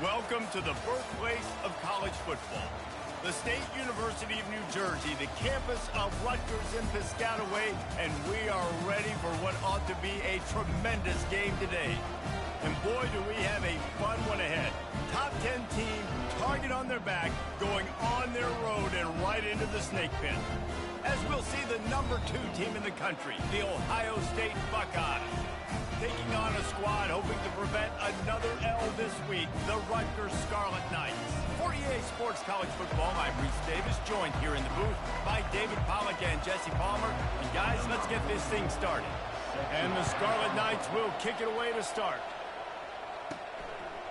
Welcome to the birthplace of college football. The State University of New Jersey, the campus of Rutgers in Piscataway, and we are ready for what ought to be a tremendous game today. And boy, do we have a fun one ahead. Top 10 team, target on their back, going on their road and right into the snake pit. As we'll see the number 2 team in the country, the Ohio State Buckeyes, taking on a squad hoping to prevent another L this week, the Rutgers Scarlet Knights. 48 Sports College Football, I'm Reese Davis, joined here in the booth by David Pollack and Jesse Palmer. And guys, let's get this thing started. And the Scarlet Knights will kick it away to start.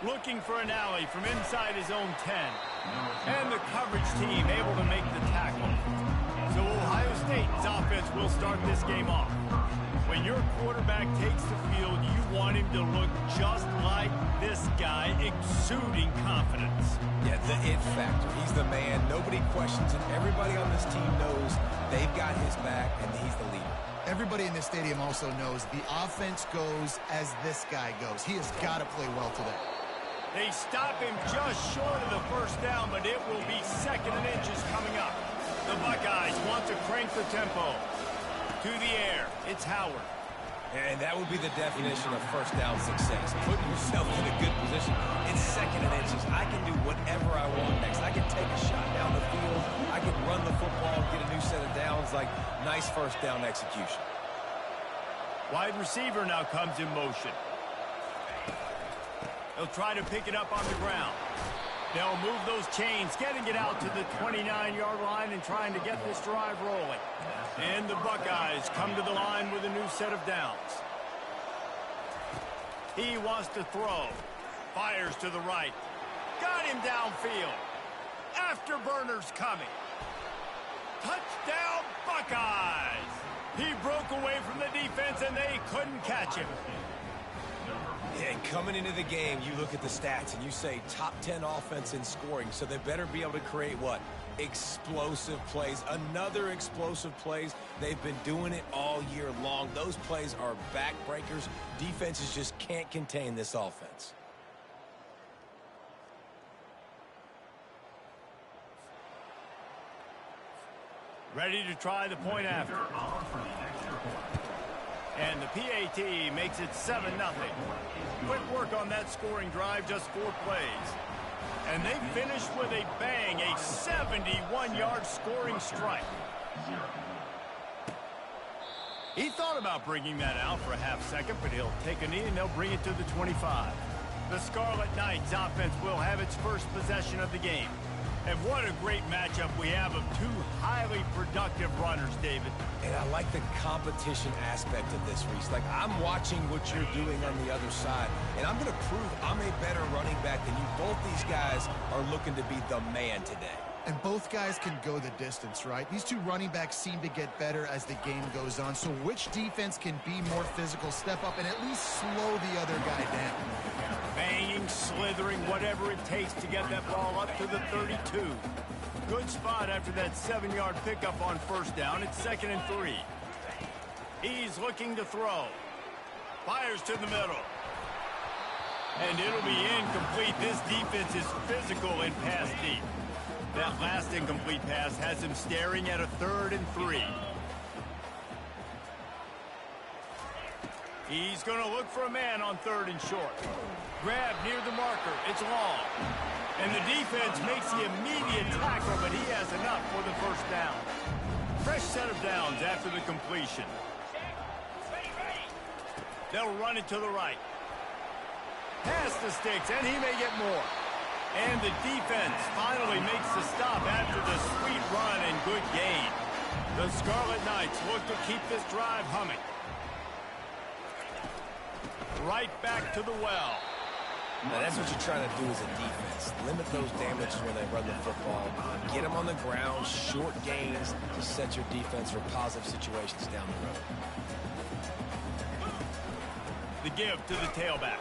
Looking for an alley from inside his own 10. And the coverage team able to make the tackle. So Ohio State's offense will start this game off. When your quarterback takes the field, you want him to look just like this guy, exuding confidence. Yeah, the it factor. He's the man. Nobody questions it. Everybody on this team knows they've got his back, and he's the leader. Everybody in this stadium also knows the offense goes as this guy goes. He has got to play well today. They stop him just short of the first down, but it will be 2nd and inches coming up. The Buckeyes want to crank the tempo. To the air, it's Howard. And that would be the definition of first down success. Putting yourself in a good position. It's 2nd and inches. I can do whatever I want next. I can take a shot down the field. I can run the football, get a new set of downs. Like, nice first down execution. Wide receiver now comes in motion. They'll try to pick it up on the ground. They'll move those chains, getting it out to the 29-yard line and trying to get this drive rolling. And the Buckeyes come to the line with a new set of downs. He wants to throw. Fires to the right. Got him downfield. Afterburners coming. Touchdown, Buckeyes! He broke away from the defense and they couldn't catch him. And coming into the game, you look at the stats and you say top 10 offense in scoring, so they better be able to create what? Explosive plays. Another explosive plays. They've been doing it all year long. Those plays are backbreakers. Defenses just can't contain this offense. Ready to try the point after. And the PAT makes it 7-0. Quick work on that scoring drive, just 4 plays. And they finished with a bang, a 71-yard scoring strike. He thought about bringing that out for a half second, but he'll take a knee and they'll bring it to the 25. The Scarlet Knights offense will have its first possession of the game. And what a great matchup we have of 2 highly productive runners, David. And I like the competition aspect of this, Reese. Like, I'm watching what you're doing on the other side, and I'm going to prove I'm a better running back than you. Both these guys are looking to be the man today. And both guys can go the distance, right? These 2 running backs seem to get better as the game goes on. So which defense can be more physical, step up, and at least slow the other guy down? Banging, slithering, whatever it takes to get that ball up to the 32. Good spot after that 7-yard pickup on first down. It's 2nd and 3. He's looking to throw. Fires to the middle. And it'll be incomplete. This defense is physical and pass deep. That last incomplete pass has him staring at a 3rd and 3. He's going to look for a man on 3rd and short. Grab near the marker. It's long. And the defense makes the immediate tackle, but he has enough for the first down. Fresh set of downs after the completion. They'll run it to the right. Pass the sticks, and he may get more. And the defense finally makes the stop after the sweet run and good gain. The Scarlet Knights look to keep this drive humming. Right back to the well. Now, that's what you're trying to do as a defense. Limit those damages when they run the football. Get them on the ground, short gains to set your defense for positive situations down the road. The give to the tailback.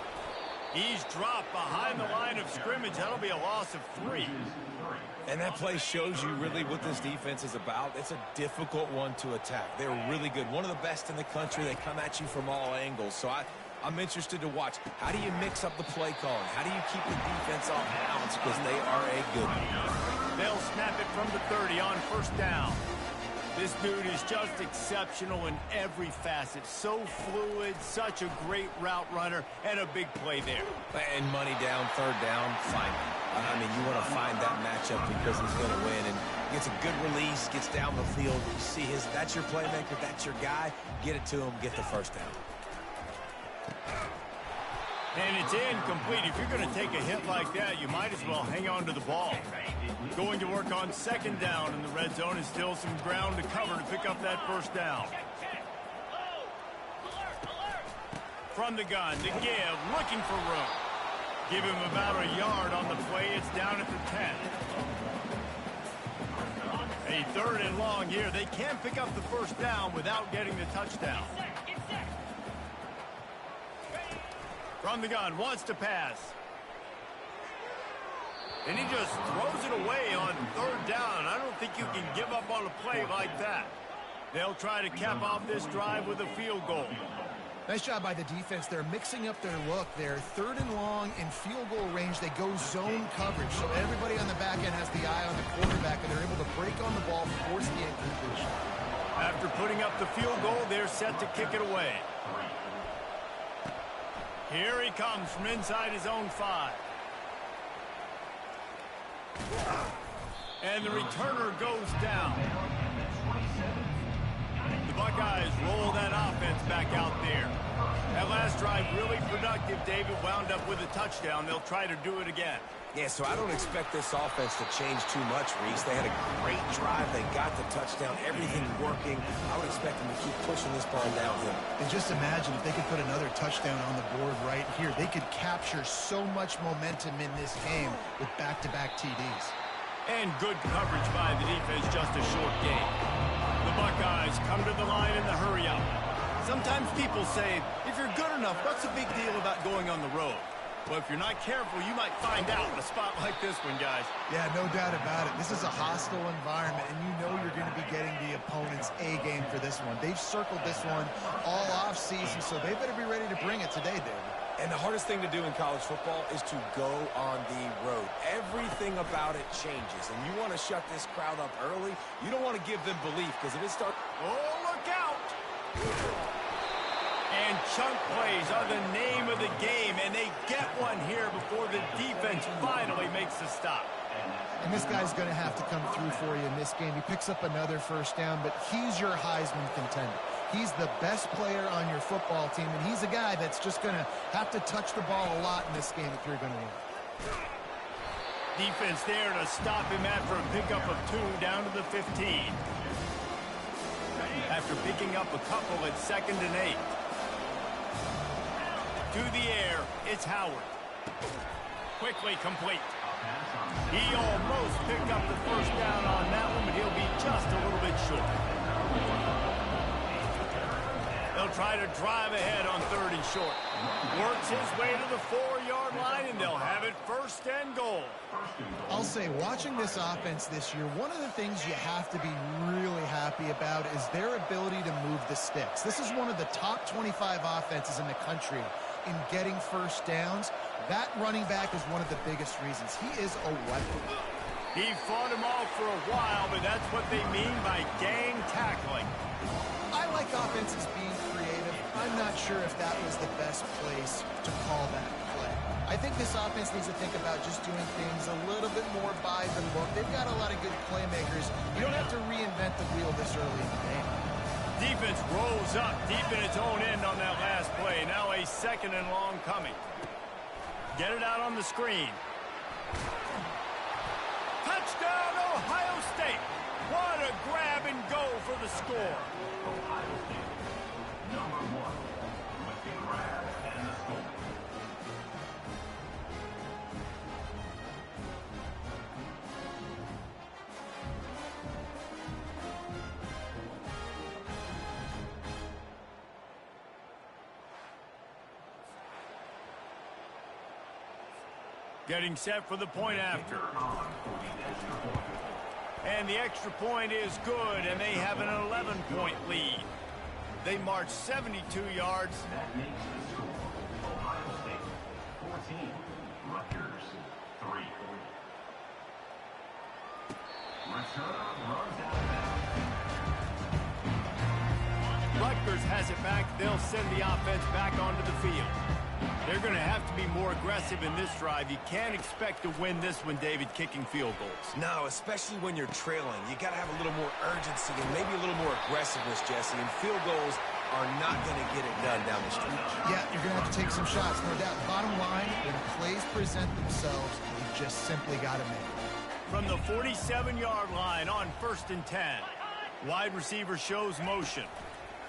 He's dropped behind the line of scrimmage. That'll be a loss of 3. And that play shows you really what this defense is about. It's a difficult one to attack. They're really good. One of the best in the country. They come at you from all angles. So I'm interested to watch. How do you mix up the play calling? How do you keep the defense off balance? Because they are a good one. They'll snap it from the 30 on first down. This dude is just exceptional in every facet. So fluid, such a great route runner, and a big play there. And money down, third down, fine. I mean, you want to find that matchup because he's going to win. And gets a good release, gets down the field. You see that's your playmaker, that's your guy. Get it to him, get the first down. And it's incomplete. If you're going to take a hit like that, you might as well hang on to the ball. Going to work on second down in the red zone, is still some ground to cover to pick up that first down. From the gun to give, looking for room. Give him about a yard on the play. It's down at the 10. A third and long here. They can't pick up the first down without getting the touchdown. From the gun, wants to pass. And he just throws it away on third down. I don't think you can give up on a play like that. They'll try to cap off this drive with a field goal. Nice job by the defense. They're mixing up their look. They're third and long in field goal range. They go zone coverage. So everybody on the back end has the eye on the quarterback, and they're able to break on the ball, force the incompletion. After putting up the field goal, they're set to kick it away. Here he comes from inside his own 5. And the returner goes down. The Buckeyes roll that offense back out there. That last drive really productive. David wound up with a touchdown. They'll try to do it again. Yeah, so I don't expect this offense to change too much, Reese. They had a great drive. They got the touchdown. Everything working. I would expect them to keep pushing this ball downhill. And just imagine if they could put another touchdown on the board right here. They could capture so much momentum in this game with back-to-back TDs. And good coverage by the defense, just a short game. The Buckeyes come to the line in the hurry-up. Sometimes people say, if you're good enough, what's the big deal about going on the road? Well, if you're not careful, you might find out in a spot like this one, guys. Yeah, no doubt about it. This is a hostile environment, and you know you're going to be getting the opponent's A game for this one. They've circled this one all off-season, so they better be ready to bring it today, David. And the hardest thing to do in college football is to go on the road. Everything about it changes, and you want to shut this crowd up early. You don't want to give them belief, because if it starts... Oh, look out! And chunk plays are the name of the game, and they get one here before the defense finally makes the stop. And this guy's going to have to come through for you in this game. He picks up another first down, but he's your Heisman contender. He's the best player on your football team, and he's a guy that's just going to have to touch the ball a lot in this game if you're going to win. Defense there to stop him after a pickup of 2 down to the 15. After picking up a couple at 2nd and 8. To the air, it's Howard. Quickly complete. He almost picked up the first down on that one, but he'll be just a little bit short. They'll try to drive ahead on 3rd and short. Works his way to the 4-yard line, and they'll have it 1st and goal. I'll say, watching this offense this year, one of the things you have to be really happy about is their ability to move the sticks. This is one of the top 25 offenses in the country in getting first downs. That running back is one of the biggest reasons. He is a weapon. He fought him off for a while, but that's what they mean by gang tackling. I like offenses being creative. I'm not sure if that was the best place to call that play. I think this offense needs to think about just doing things a little bit more by the book. They've got a lot of good playmakers. You don't have to reinvent the wheel this early in the game. Defense rolls up deep in its own end on that last play. Now a 2nd and long coming. Get it out on the screen. Touchdown, Ohio State. What a grab and go for the score. Ohio State, number 1, with the grab and the score. Getting set for the point after. And the extra point is good, and they have an 11-point lead. They march 72 yards. 17. Rutgers 3. Return runs out of bounds. Rutgers has it back. They'll send the offense back onto the field. They're going to have to be more aggressive in this drive. You can't expect to win this one, David, kicking field goals. No, especially when you're trailing. You got to have a little more urgency and maybe a little more aggressiveness, Jesse. And field goals are not going to get it done down the stretch. Yeah, you're going to have to take some shots, no doubt. Bottom line, when plays present themselves, you just simply got to make it. From the 47-yard line on 1st and 10. Wide receiver shows motion.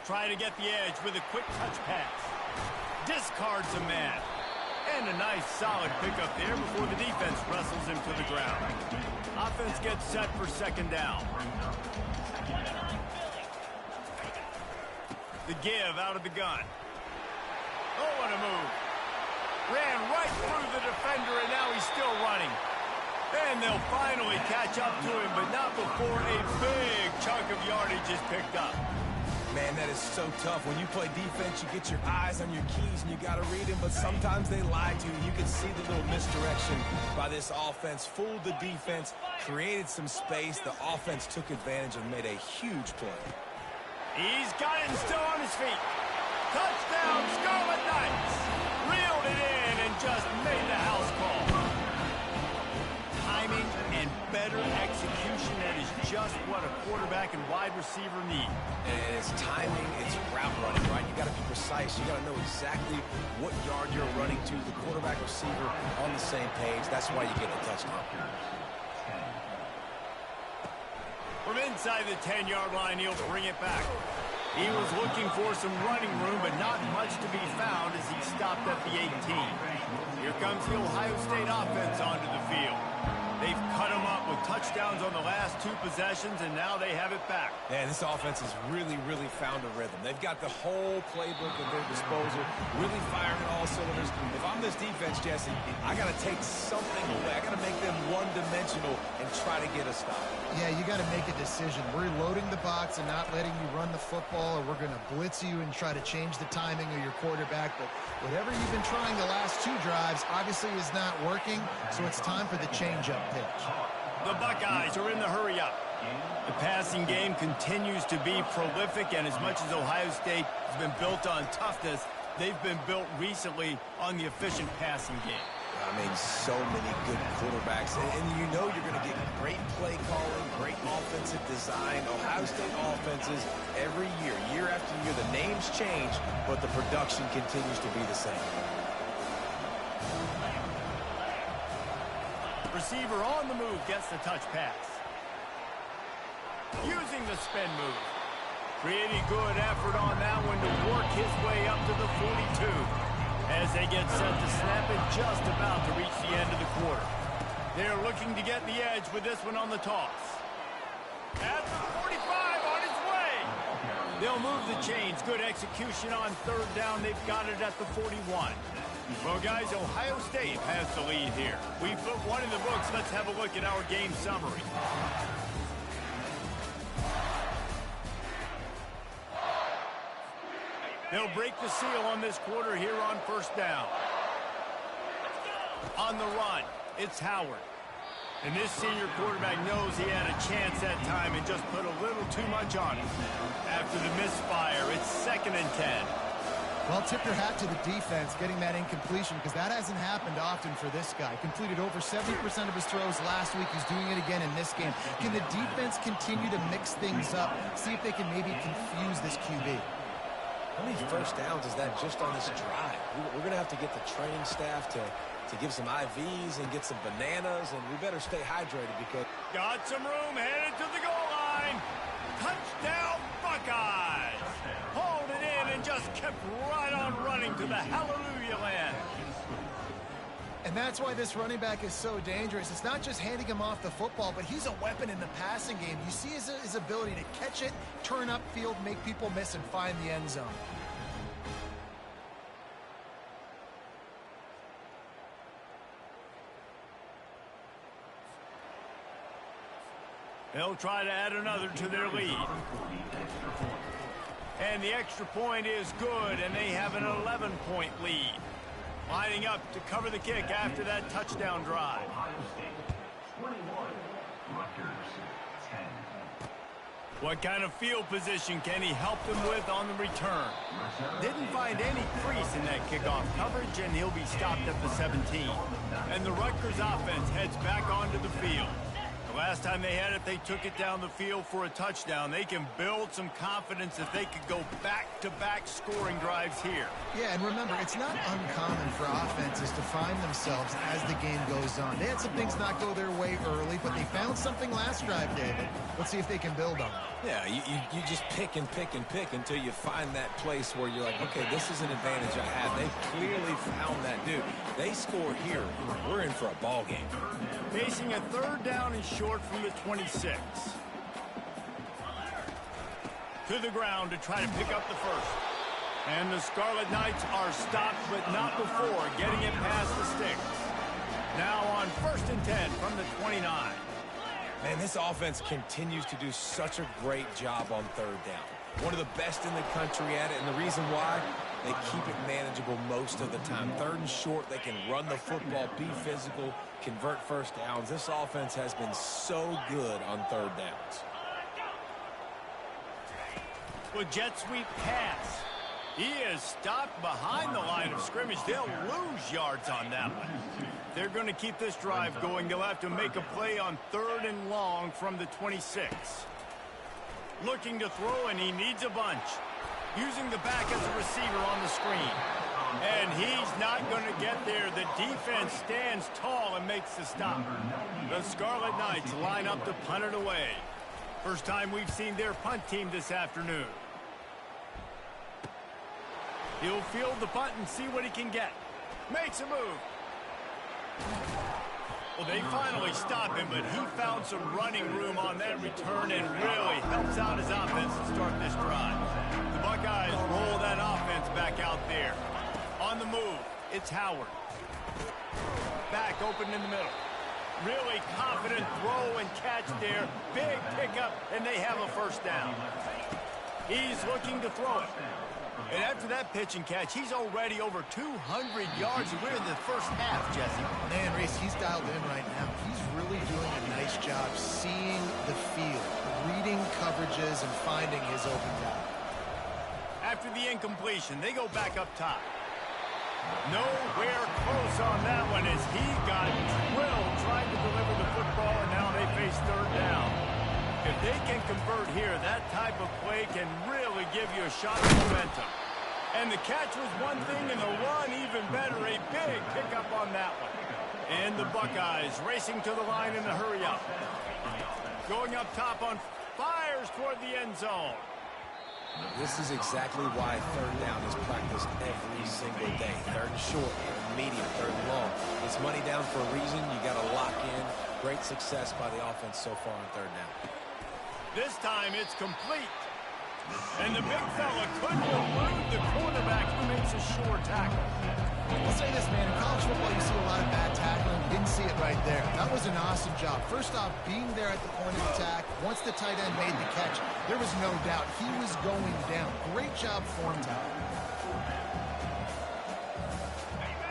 Trying to get the edge with a quick touch pass. Discards a man. And a nice solid pickup there before the defense wrestles him to the ground. Offense gets set for 2nd down. The give out of the gun. Oh, what a move. Ran right through the defender, and now he's still running. And they'll finally catch up to him, but not before a big chunk of yardage is picked up. Man, that is so tough. When you play defense, you get your eyes on your keys, and you got to read them, but sometimes they lie to you. You can see the little misdirection by this offense. Fooled the defense, created some space. The offense took advantage and made a huge play. He's got it and still on his feet. Touchdown, Scarlet Knights. Reeled it in and just made the house call. Timing and better execution, that is just what a quarterback and wide receiver need. And it's timing, it's route running, right? You got to be precise. You got to know exactly what yard you're running to. The quarterback receiver on the same page. That's why you get the touchdown. From inside the 10-yard line, he'll bring it back. He was looking for some running room, but not much to be found as he stopped at the 18. Here comes the Ohio State offense onto the field. They've cut him up with touchdowns on the last 2 possessions, and now they have it back. Man, this offense has really found a rhythm. They've got the whole playbook at their disposal, really firing at all cylinders. If I'm this defense, Jesse, I got to take something away. I got to make them one-dimensional and try to get a stop. Yeah, you got to make a decision. We're loading the box and not letting you run the football, or we're going to blitz you and try to change the timing of your quarterback. But whatever you've been trying the last 2 drives obviously is not working, so it's time for the change-up pitch. The Buckeyes are in the hurry-up. The passing game continues to be prolific, and as much as Ohio State has been built on toughness, they've been built recently on the efficient passing game. I mean, so many good quarterbacks, and you know you're going to get great play calling, great offensive design. Ohio State offenses every year, year after year, the names change, but the production continues to be the same. Receiver on the move gets the touch pass. Using the spin move. Pretty good effort on that one to work his way up to the 42. As they get set to snap it, just about to reach the end of the quarter. They're looking to get the edge with this one on the toss. At the 45, on his way. They'll move the chains. Good execution on 3rd down. They've got it at the 41. Well, guys, Ohio State has the lead here. We put one in the books. Let's have a look at our game summary. They'll break the seal on this quarter here on 1st down. On the run, it's Howard. And this senior quarterback knows he had a chance that time and just put a little too much on it. After the misfire, it's 2nd and 10. Well, tip your hat to the defense getting that incompletion, because that hasn't happened often for this guy. Completed over 70% of his throws last week. He's doing it again in this game. Can the defense continue to mix things up, see if they can maybe confuse this QB? How many 1st downs is that just on this drive? We're going to have to get the training staff to give some IVs and get some bananas, and we better stay hydrated because... Got some room, headed to the goal line. Touchdown, Buckeyes. Hauled it in and just kept right on running to the hallelujah land. And that's why this running back is so dangerous. It's not just handing him off the football, but he's a weapon in the passing game. You see his ability to catch it, turn upfield, make people miss, and find the end zone. They'll try to add another to their lead. And the extra point is good, and they have an 11-point lead. Lining up to cover the kick after that touchdown drive. Ohio State 21, Rutgers 10. What kind of field position can he help them with on the return? Didn't find any crease in that kickoff coverage, and he'll be stopped at the 17. And the Rutgers offense heads back onto the field. The last time they had it, they took it down the field for a touchdown. They can build some confidence if they could go back-to-back scoring drives here. Yeah, and remember, it's not uncommon for offenses to find themselves as the game goes on. They had some things not go their way early, but they found something last drive, David. Let's see if they can build on it. Yeah, you just pick and pick and pick until you find that place where you're like, okay, this is an advantage I have. They clearly found that dude. They score here. We're in for a ball game. Facing a third down and short from the 26. To the ground to try to pick up the first. And the Scarlet Knights are stopped, but not before getting it past the sticks. Now on 1st and 10 from the 29. Man, this offense continues to do such a great job on third down. One of the best in the country at it, and the reason why, they keep it manageable most of the time. Third and short, they can run the football, be physical, convert first downs. This offense has been so good on third downs. With jet sweep pass. He is stopped behind the line of scrimmage. They'll lose yards on that one. They're going to keep this drive going. They'll have to make a play on 3rd and long from the 26. Looking to throw, and he needs a bunch. Using the back as a receiver on the screen. And he's not going to get there. The defense stands tall and makes the stop. The Scarlet Knights line up to punt it away. First time we've seen their punt team this afternoon. He'll field the punt and see what he can get. Makes a move. Well, they finally stop him, but he found some running room on that return and really helps out his offense to start this drive. The Buckeyes roll that offense back out there. On the move, it's Howard. Back open in the middle. Really confident throw and catch there. Big pickup, and they have a first down. He's looking to throw it. And after that pitch and catch, he's already over 200 yards. We're in the first half, Jesse. Man, Reese, he's dialed in right now. He's really doing a nice job seeing the field, reading coverages, and finding his open guy. After the incompletion, they go back up top. Nowhere close on that one as he got drilled trying to deliver the football, and now they face 3rd down. If they can convert here, that type of play can really give you a shot of momentum. And the catch was one thing, and the run even better. A big pickup on that one. And the Buckeyes racing to the line in a hurry up. Going up top on fires toward the end zone. This is exactly why 3rd down is practiced every single day. 3rd and short, 3rd and medium, 3rd and long. It's money down for a reason. You got to lock in. Great success by the offense so far on 3rd down. This time it's complete. And the big fella couldn't elude the quarterback who makes a sure tackle. I'll say this, man. In college football, you see a lot of bad tackling. Didn't see it right there. That was an awesome job. First off, being there at the point of attack. Once the tight end made the catch, there was no doubt he was going down. Great job form time.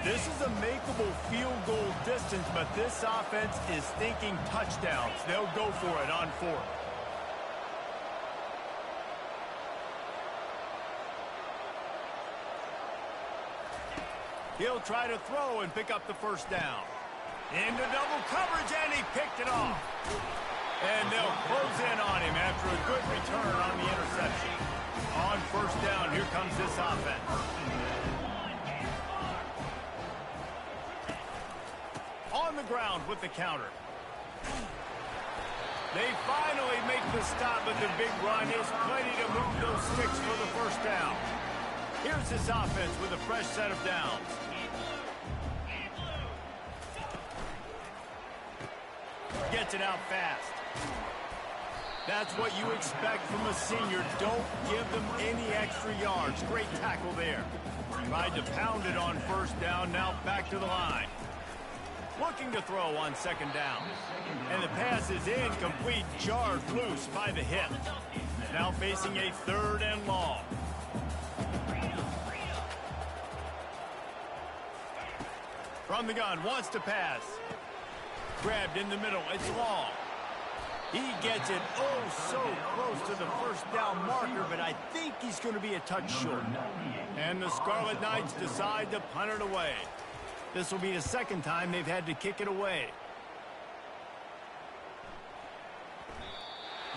This is a makeable field goal distance, but this offense is thinking touchdowns. They'll go for it on 4th. He'll try to throw and pick up the first down. Into double coverage, and he picked it off. And they'll close in on him after a good return on the interception. On 1st down, here comes this offense. On the ground with the counter. They finally make the stop, but the big run is plenty to move those sticks for the first down. Here's this offense with a fresh set of downs. Gets it out fast. That's what you expect from a senior. Don't give them any extra yards. Great tackle there. Tried to pound it on 1st down. Now back to the line. Looking to throw on 2nd down. And the pass is incomplete. Jarred loose by the hip. Now facing a 3rd and long. From the gun, wants to pass. Grabbed in the middle, it's long. He gets it oh so close to the first down marker, but I think he's going to be a touch short. And the Scarlet Knights decide to punt it away. This will be the second time they've had to kick it away.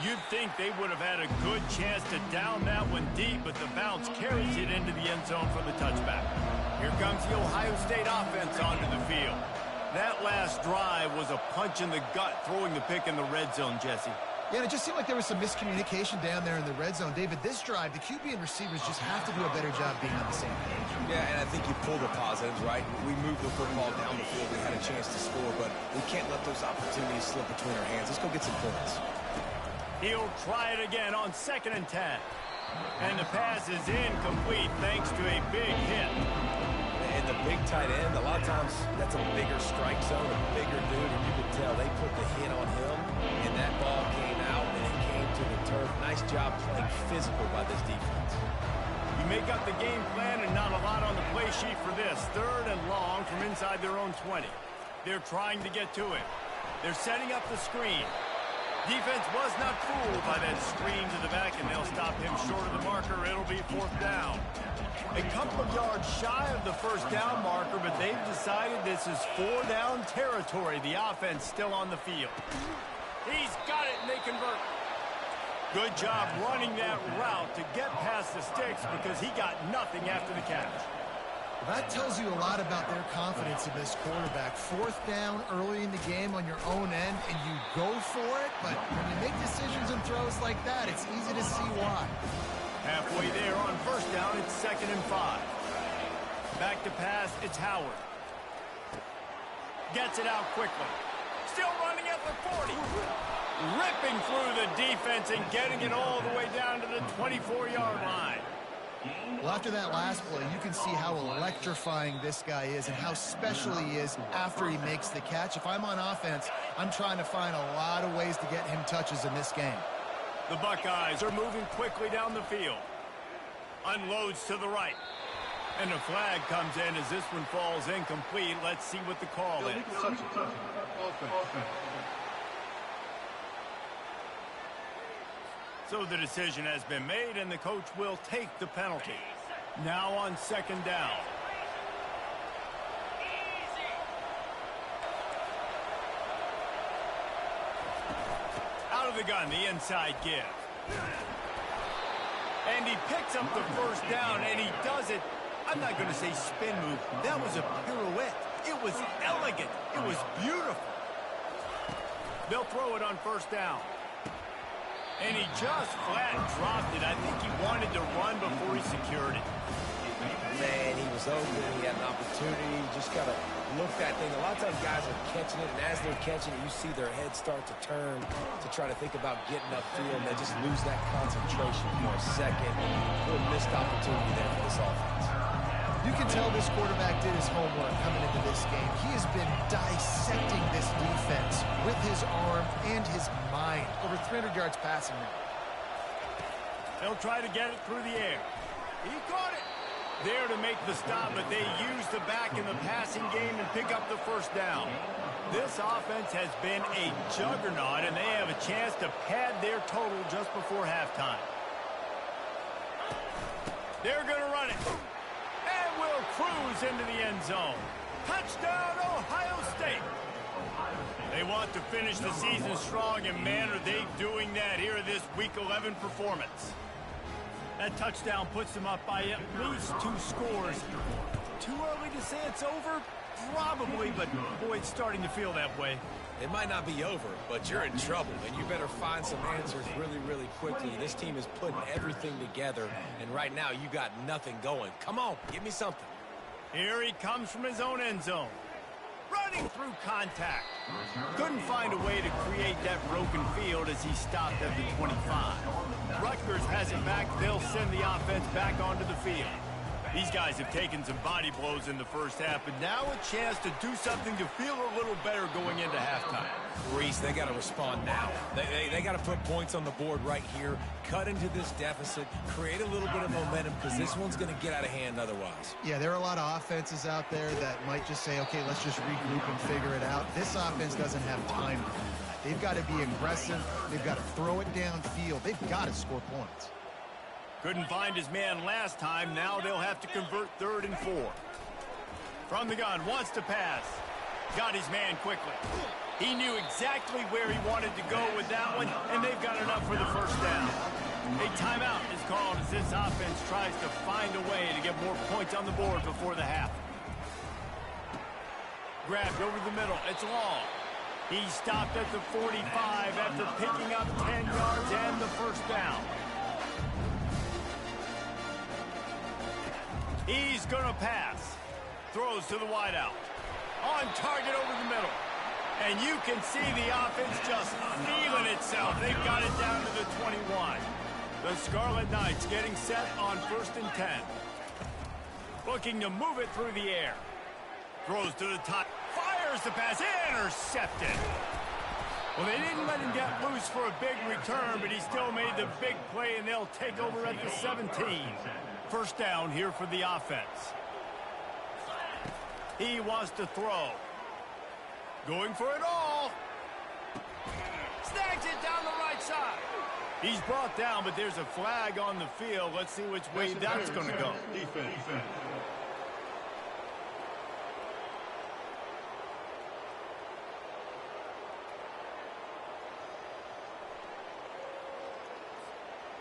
You'd think they would have had a good chance to down that one deep, but the bounce carries it into the end zone for the touchback. Here comes the Ohio State offense onto the field. That last drive was a punch in the gut, throwing the pick in the red zone, Jesse. Yeah, and it just seemed like there was some miscommunication down there in the red zone. David, this drive, the QB and receivers just have to do a better job being on the same page. Yeah, and I think you pull the positives, right? We moved the football down the field. We had a chance to score, but we can't let those opportunities slip between our hands. Let's go get some points. He'll try it again on 2nd and 10. And the pass is incomplete thanks to a big hit. And the big tight end, a lot of times that's a bigger strike zone, a bigger dude, and you can tell they put the hit on him, and that ball came out, and it came to the turf. Nice job playing physical by this defense. You make up the game plan and not a lot on the play sheet for this. 3rd and long from inside their own 20. They're trying to get to it. They're setting up the screen. Defense was not fooled by that screen to the back, and they'll stop him short of the marker. It'll be 4th down. A couple of yards shy of the first down marker, but they've decided this is 4-down territory. The offense still on the field. He's got it, and they convert. Good job running that route to get past the sticks because he got nothing after the catch. That tells you a lot about their confidence in this quarterback. 4th down early in the game on your own end, and you go for it, but when you make decisions and throws like that, it's easy to see why. Halfway there on 1st down, it's 2nd and 5. Back to pass, it's Howard. Gets it out quickly. Still running at the 40. Ripping through the defense and getting it all the way down to the 24-yard line. Well, after that last play, you can see how electrifying this guy is and how special he is after he makes the catch. If I'm on offense, I'm trying to find a lot of ways to get him touches in this game. The Buckeyes are moving quickly down the field. Unloads to the right. And a flag comes in as this one falls incomplete. Let's see what the call is. So the decision has been made, and the coach will take the penalty. Now on 2nd down. Out of the gun, the inside give. And he picks up the 1st down, and he does it. I'm not going to say spin move. That was a pirouette. It was elegant. It was beautiful. They'll throw it on 1st down. And he just flat dropped it. I think he wanted to run before he secured it. Man, he was open. He had an opportunity. You just got to look that thing. A lot of times guys are catching it, and as they're catching it, you see their head start to turn to try to think about getting upfield, and they just lose that concentration for a second. Little missed opportunity there for this offense. You can tell this quarterback did his homework coming into this game. He has been dissecting this defense with his arm and his mind. Over 300 yards passing now. They'll try to get it through the air. He caught it. There to make the stop, but they use the back in the passing game and pick up the 1st down. This offense has been a juggernaut, and they have a chance to pad their total just before halftime. They're going to run it. And will cruise into the end zone. Touchdown, Ohio State. They want to finish the season strong, and man, are they doing that here in this Week 11 performance. That touchdown puts them up by at least 2 scores. Too early to say it's over? Probably, but boy, it's starting to feel that way. It might not be over, but you're in trouble, and you better find some answers really, really quickly. This team is putting everything together, and right now you got nothing going. Come on, give me something. Here he comes from his own end zone. Running through contact. Couldn't find a way to create that broken field as he stopped at the 25. Rutgers has it back. They'll send the offense back onto the field. These guys have taken some body blows in the first half, but now a chance to do something to feel a little better going into halftime. Reese, they got to respond now. They got to put points on the board right here, cut into this deficit, create a little bit of momentum, because this one's going to get out of hand otherwise. Yeah, there are a lot of offenses out there that might just say, okay, let's just regroup and figure it out. This offense doesn't have time to do that. They've got to be aggressive. They've got to throw it downfield. They've got to score points. Couldn't find his man last time. Now they'll have to convert 3rd and 4. From the gun, wants to pass. Got his man quickly. He knew exactly where he wanted to go with that one, and they've got enough for the first down. A timeout is called as this offense tries to find a way to get more points on the board before the half. Grabbed over the middle. It's long. He stopped at the 45 after picking up 10 yards and the first down. He's going to pass. Throws to the wideout. On target over the middle. And you can see the offense just feeling itself. They've got it down to the 21. The Scarlet Knights getting set on 1st and 10. Looking to move it through the air. Throws to the top. Fires the pass. Intercepted. Well, they didn't let him get loose for a big return, but he still made the big play, and they'll take over at the 17. First down here for the offense. He wants to throw. Going for it all. Snags it down the right side. He's brought down, but there's a flag on the field. Let's see which way that's going to go. Defense.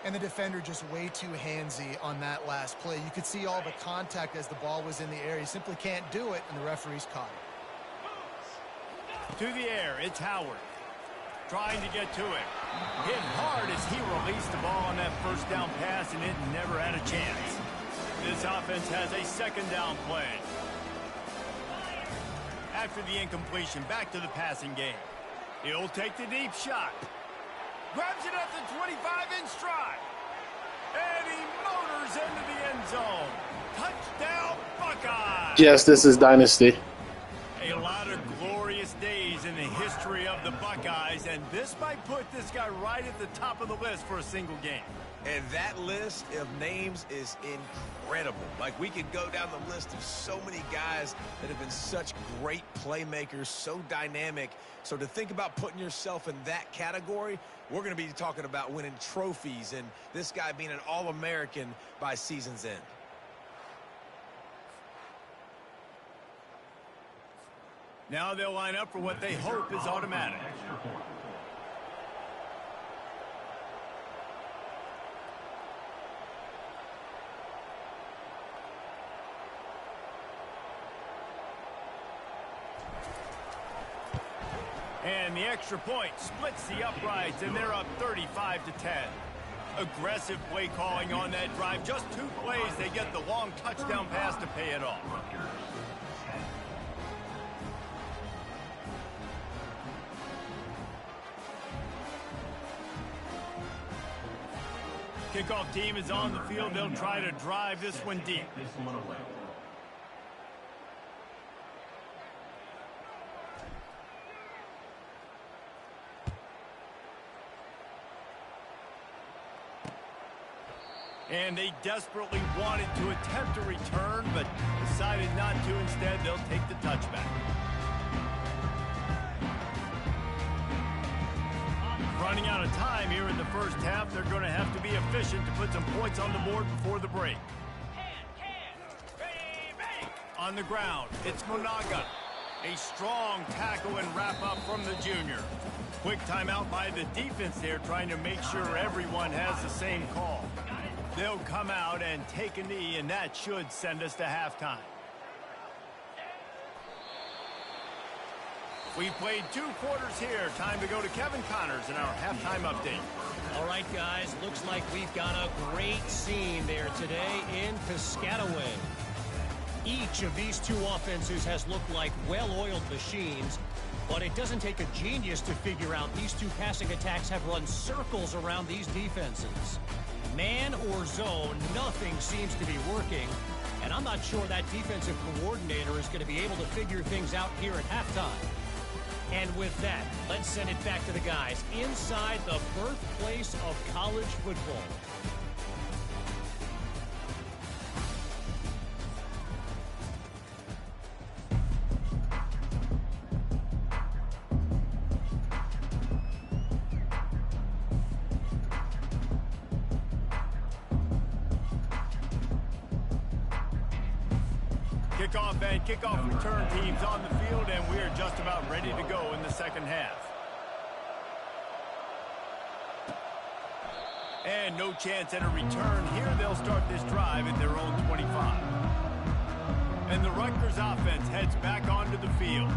And the defender just way too handsy on that last play. You could see all the contact as the ball was in the air. He simply can't do it, and the referee's caught it. To the air, it's Howard. Trying to get to it. Hit hard as he released the ball on that first down pass, and it never had a chance. This offense has a 2nd down play. After the incompletion, back to the passing game. He'll take the deep shot. Grabs it at the 25 in stride. And he motors into the end zone. Touchdown, Buckeyes! Yes, this is Dynasty. A lot of glorious days in the history of the Buckeyes, and this might put this guy right at the top of the list for a single game. And that list of names is incredible. Like, we could go down the list of so many guys that have been such great playmakers, so dynamic. So to think about putting yourself in that category, we're going to be talking about winning trophies and this guy being an All-American by season's end. Now they'll line up for what they hope is automatic. And the extra point splits the uprights, and they're up 35-10. Aggressive play calling on that drive. Just 2 plays, they get the long touchdown pass to pay it off. Kickoff team is on the field. They'll try to drive this one deep. And they desperately wanted to attempt a return, but decided not to. Instead, they'll take the touchback. Running out of time here in the first half. They're going to have to be efficient to put some points on the board before the break. On the ground, it's Monaga. A strong tackle and wrap-up from the junior. Quick timeout by the defense there, trying to make sure everyone has the same call. They'll come out and take a knee, and that should send us to halftime. We've played 2 quarters here. Time to go to Kevin Connors in our halftime update. All right, guys, looks like we've got a great scene there today in Piscataway. Each of these 2 offenses has looked like well-oiled machines, but it doesn't take a genius to figure out these 2 passing attacks have run circles around these defenses. Man or zone, nothing seems to be working. And I'm not sure that defensive coordinator is going to be able to figure things out here at halftime. And with that, let's send it back to the guys inside the birthplace of college football. Kickoff and kickoff return teams on the field, and we are just about ready to go in the second half. And no chance at a return here. They'll start this drive at their own 25. And the Rutgers offense heads back onto the field.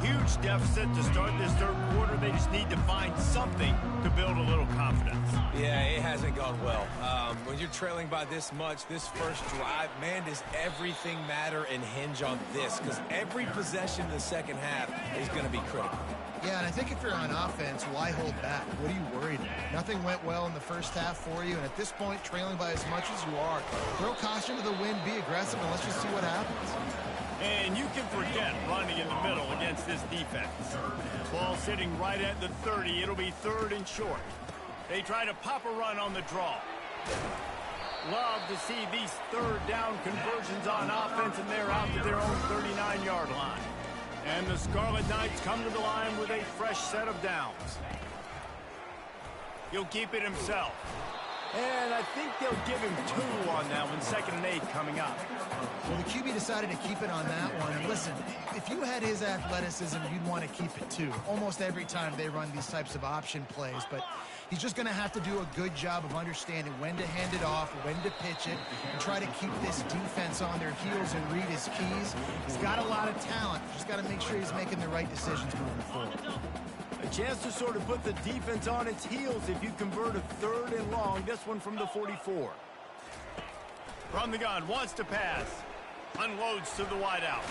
Huge deficit to start this third quarter. They just need to find something to build a little confidence. Yeah, it hasn't gone well. When you're trailing by this much, this first drive, man, does everything matter and hinge on this? Because every possession in the second half is going to be critical. Yeah, and I think if you're on offense, why hold back? What are you worried about? Nothing went well in the first half for you, and at this point, trailing by as much as you are, throw caution to the wind, be aggressive, and let's just see what happens. And you can forget running in the middle against this defense. Ball sitting right at the 30. It'll be third and short. They try to pop a run on the draw. Love to see these third down conversions on offense, and they're out to their own 39-yard line. And the Scarlet Knights come to the line with a fresh set of downs. He'll keep it himself. And I think they'll give him 2 on that one, 2nd and 8 coming up. Well, the QB decided to keep it on that one. And listen, if you had his athleticism, you'd want to keep it too. Almost every time they run these types of option plays. But he's just going to have to do a good job of understanding when to hand it off, when to pitch it, and try to keep this defense on their heels and read his keys. He's got a lot of talent. Just got to make sure he's making the right decisions moving forward. A chance to sort of put the defense on its heels if you convert a 3rd and long. This one from the 44. From the gun, wants to pass. Unloads to the wideout.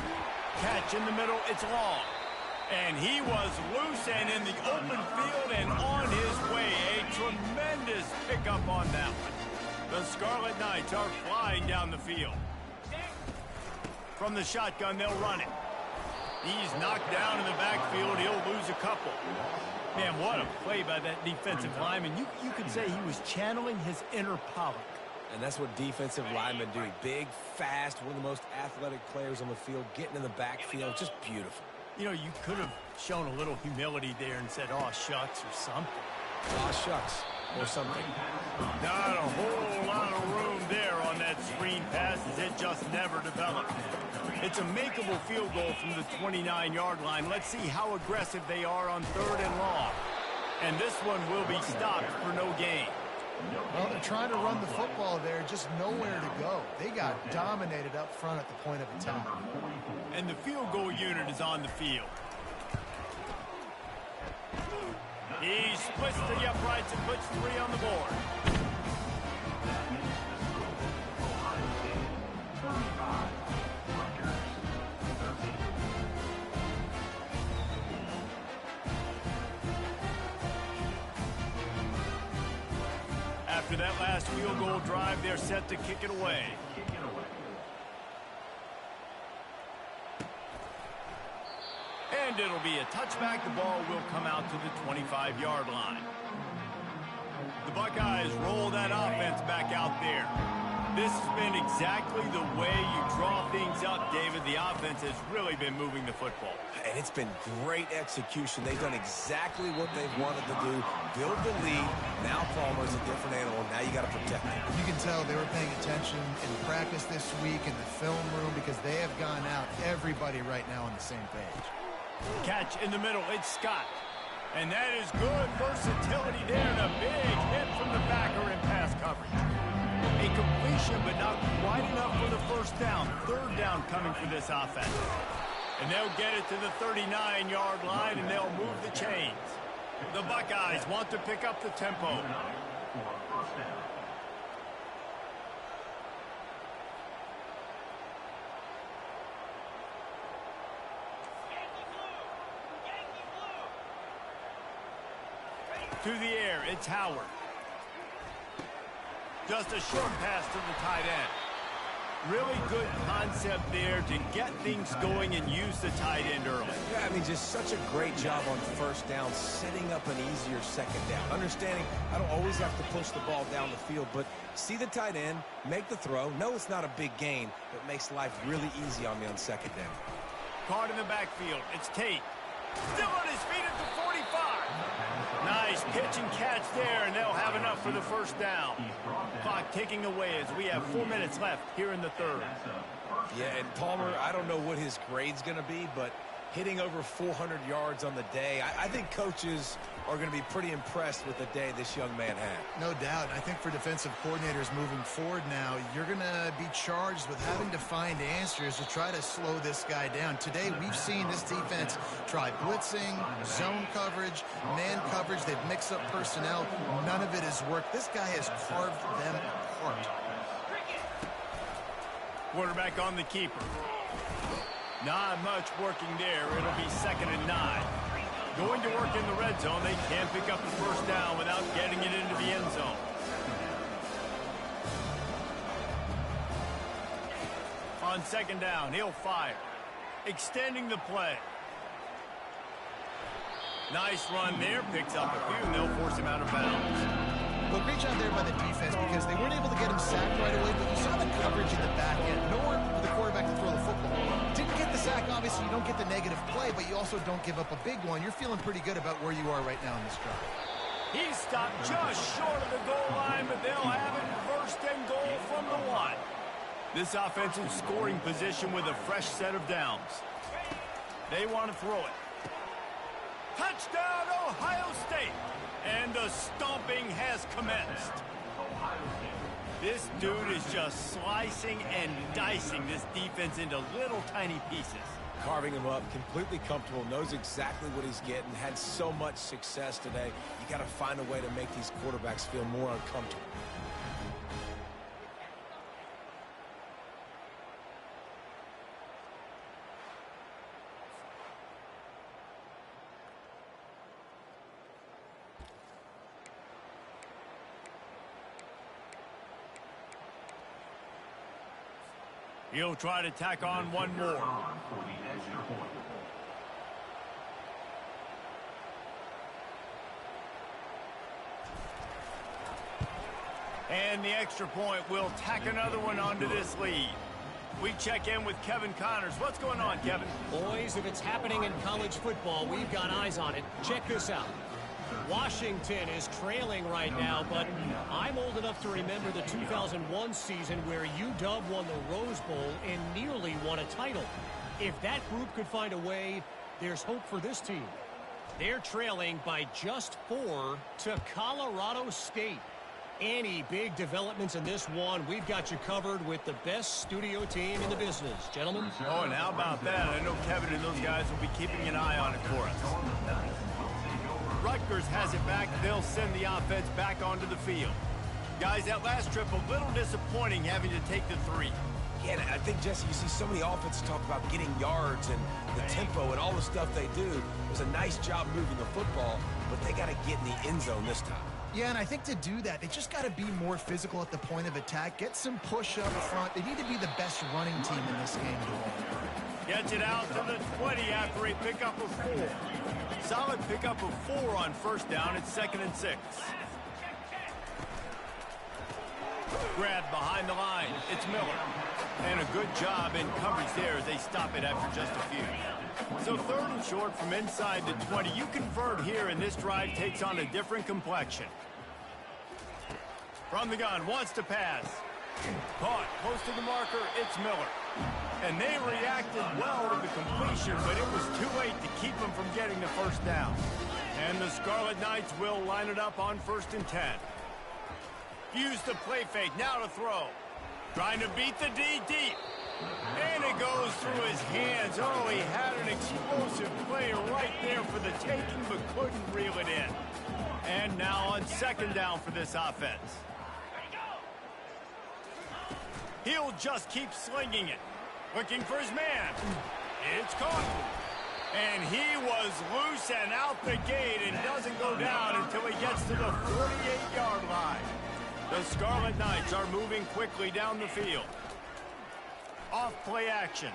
Catch in the middle, it's long. And he was loose and in the open field and on his way. A tremendous pickup on that one. The Scarlet Knights are flying down the field. From the shotgun, they'll run it. He's knocked down in the backfield. He'll lose a couple. Man, what a play by that defensive lineman. You could say he was channeling his inner Pollock. And that's what defensive linemen do. Big, fast, one of the most athletic players on the field, getting in the backfield. Just beautiful. You know, you could have shown a little humility there and said, "Aw, shucks," or something. Aw, shucks, or something. Not a whole lot of room there on that screen pass as it just never developed. It's a makeable field goal from the 29-yard line. Let's see how aggressive they are on 3rd and long. And this one will be stopped for no gain. Well, they're trying to run the football there, just nowhere to go. They got dominated up front at the point of attack. And the field goal unit is on the field. He splits to the uprights and puts 3 on the board. After that last field goal drive, they're set to kick it away. And it'll be a touchback. The ball will come out to the 25-yard line. The Buckeyes roll that offense back out there. This has been exactly the way you draw things up, David. The offense has really been moving the football. And it's been great execution. They've done exactly what they've wanted to do. Build the lead. Now Palmer's a different animal. Now you got to protect him. You can tell they were paying attention in practice this week in the film room because they have gone out, everybody right now on the same page. Catch in the middle. It's Scott. And that is good versatility there and a big hit from the backer in pass coverage. A completion, but not quite enough for the first down. 3rd down coming for this offense. And they'll get it to the 39-yard line, and they'll move the chains. The Buckeyes want to pick up the tempo. To the air, it's Howard. Just a short pass to the tight end. Really good concept there to get things going and use the tight end early. Yeah, I mean, just such a great job on first down, setting up an easier second down. Understanding I don't always have to push the ball down the field, but see the tight end, make the throw. No, it's not a big gain, but makes life really easy on me on second down. Caught in the backfield. It's Tate. Still on his feet at the 45. Nice pitch and catch there, and they'll have enough for the first down. Clock ticking away as we have 4 minutes left here in the third. Yeah, and Palmer, I don't know what his grade's going to be, but hitting over 400 yards on the day, I think coaches are going to be pretty impressed with the day this young man had. No doubt. I think for defensive coordinators moving forward now, you're going to be charged with having to find answers to try to slow this guy down. Today, we've seen this defense try blitzing, zone coverage, man coverage. They've mixed up personnel. None of it has worked. This guy has carved them apart. Quarterback on the keeper. Not much working there. It'll be 2nd and 9. Going to work in the red zone. They can't pick up the first down without getting it into the end zone. On 2nd down, he'll fire. Extending the play. Nice run there. Picks up a few, and they'll force him out of bounds. Well, great job there by the defense because they weren't able to get him sacked right away, but you saw the coverage in the back end. Nowhere for the quarterback to throw the football. Didn't get the sack, obviously. You don't get the negative play, but you also don't give up a big one. You're feeling pretty good about where you are right now in this drive. He's stopped just short of the goal line, but they'll have it 1st and goal from the 1. This offense in scoring position with a fresh set of downs. They want to throw it. Touchdown, Ohio State! And the stomping has commenced. This dude is just slicing and dicing this defense into little tiny pieces. Carving him up, completely comfortable, knows exactly what he's getting, had so much success today. You got to find a way to make these quarterbacks feel more uncomfortable. He'll try to tack on one more. And the extra point will tack another one onto this lead. We check in with Kevin Connors. What's going on, Kevin? Boys, if it's happening in college football, we've got eyes on it. Check this out. Washington is trailing right now, but I'm old enough to remember the 2001 season where UW won the Rose Bowl and nearly won a title. If that group could find a way, there's hope for this team. They're trailing by just 4 to Colorado State. Any big developments in this one, we've got you covered with the best studio team in the business. Gentlemen? Oh, and how about that? I know Kevin and those guys will be keeping an eye on it for us. Rutgers has it back. They'll send the offense back onto the field. Guys, that last trip, a little disappointing having to take the 3. Yeah, I think, Jesse, you see so many offenses talk about getting yards and the tempo and all the stuff they do. It was a nice job moving the football, but they got to get in the end zone this time. Yeah, and I think to do that, they just got to be more physical at the point of attack, get some push up front. They need to be the best running team in this game. Gets it out to the 20 after a pickup of 4. Solid pickup of 4 on first down. It's 2nd and 6. Grab behind the line. It's Miller. And a good job in coverage there as they stop it after just a few. So 3rd and short from inside the 20. You convert here, and this drive takes on a different complexion. From the gun, wants to pass. Caught, close to the marker, it's Miller. And they reacted well to the completion, but it was too late to keep them from getting the first down. And the Scarlet Knights will line it up on 1st and 10. Use the play fake, now to throw. Trying to beat the D deep. And it goes through his hands. Oh, he had an explosive play right there for the taking, but couldn't reel it in. And now on 2nd down for this offense. He'll just keep slinging it. Looking for his man. It's caught. And he was loose and out the gate and doesn't go down until he gets to the 48-yard line. The Scarlet Knights are moving quickly down the field. Off play action.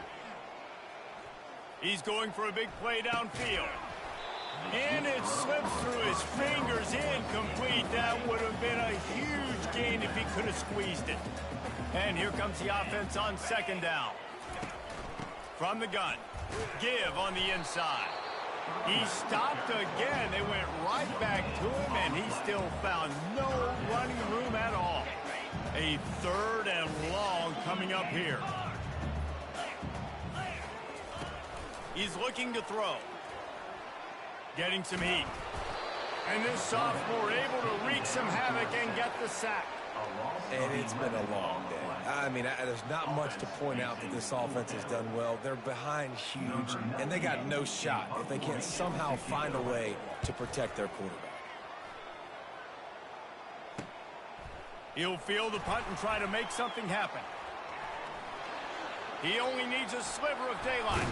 He's going for a big play downfield. And it slips through his fingers, incomplete. That would have been a huge gain if he could have squeezed it. And here comes the offense on second down. From the gun, give on the inside. He stopped again. They went right back to him, and he still found no running room at all. A third and long coming up here. He's looking to throw. Getting some heat. And this sophomore able to wreak some havoc and get the sack. And it's been a long day. I mean, there's not much to point out that this offense has done well. They're behind huge, and they got no shot if they can't somehow find a way to protect their quarterback. He'll field the punt and try to make something happen. He only needs a sliver of daylight.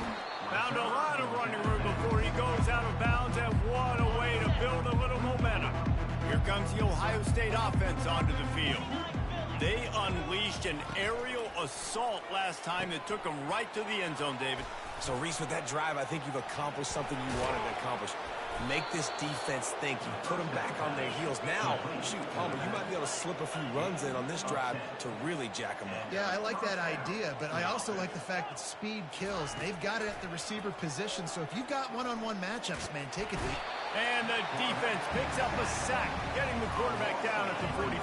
Found a lot of running room before he goes out of bounds, and what a way to build a little momentum. Here comes the Ohio State offense onto the field. They unleashed an aerial assault last time that took them right to the end zone, David. So, Reese, with that drive, I think you've accomplished something you wanted to accomplish. Make this defense think. You put them back on their heels. Now, shoot, Palmer, you might be able to slip a few runs in on this drive to really jack them up. Yeah, I like that idea, but I also like the fact that speed kills. They've got it at the receiver position, so if you've got one-on-one matchups, man, take it deep. And the defense picks up a sack, getting the quarterback down at the 44.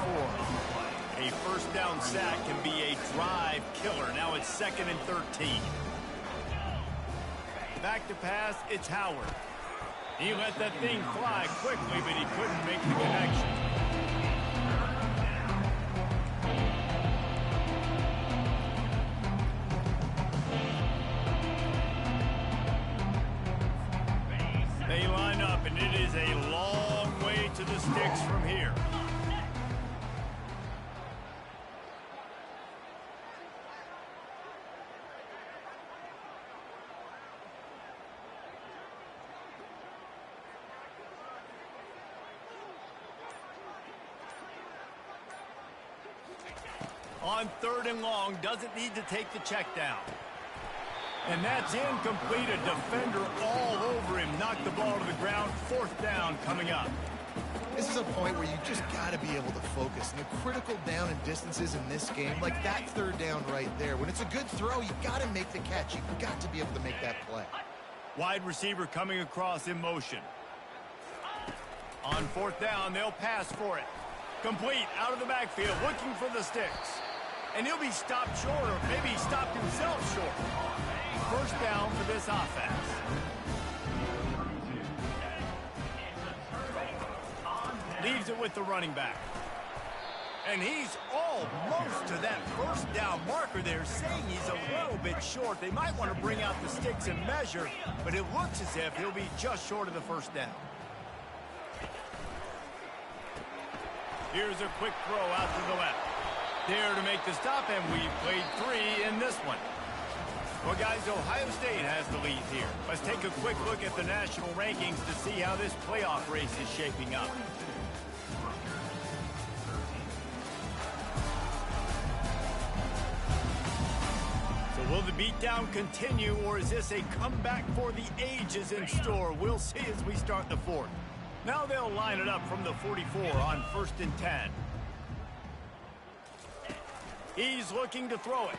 A first down sack can be a drive killer. Now it's 2nd and 13. Back to pass, it's Howard. He let that thing fly quickly, but he couldn't make the connection. They line up, and it is a long way to the sticks from here. On 3rd and long, doesn't need to take the check down. And that's incomplete. A defender all over him. Knocked the ball to the ground. 4th down coming up. This is a point where you just got to be able to focus. And the critical down and distances in this game, like that 3rd down right there. When it's a good throw, you got to make the catch. You've got to be able to make that play. Wide receiver coming across in motion. On 4th down, they'll pass for it. Complete out of the backfield, looking for the sticks. And he'll be stopped short, or maybe he stopped himself short. 1st down for this offense. Leaves it with the running back. And he's almost to that 1st down marker there, saying he's a little bit short. They might want to bring out the sticks and measure, but it looks as if he'll be just short of the 1st down. Here's a quick throw out to the left. There to make the stop, and we've played 3 in this one. Well, guys, Ohio State has the lead here. Let's take a quick look at the national rankings to see how this playoff race is shaping up. So will the beatdown continue, or is this a comeback for the ages in store? We'll see as we start the 4th. Now they'll line it up from the 44 on 1st and 10. He's looking to throw it.